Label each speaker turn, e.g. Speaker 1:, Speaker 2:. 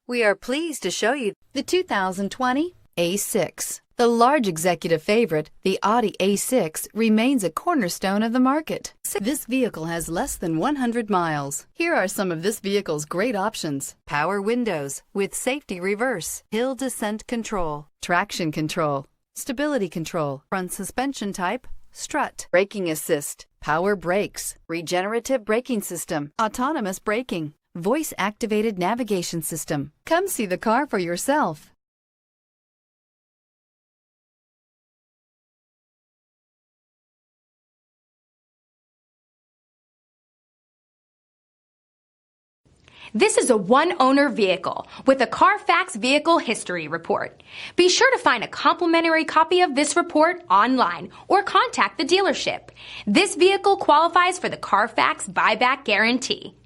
Speaker 1: We are pleased to show you the 2020 A6. The large executive favorite, the Audi A6, remains a cornerstone of the market. This vehicle has less than 100 miles. Here are some of this vehicle's great options: power windows with safety reverse, hill descent control, traction control, stability control, front suspension type, strut, braking assist, power brakes, regenerative braking system, autonomous braking, voice-activated navigation system. Come see the car for yourself.
Speaker 2: This is a one-owner vehicle with a Carfax Vehicle History Report. Be sure to find a complimentary copy of this report online or contact the dealership. This vehicle qualifies for the Carfax Buyback Guarantee.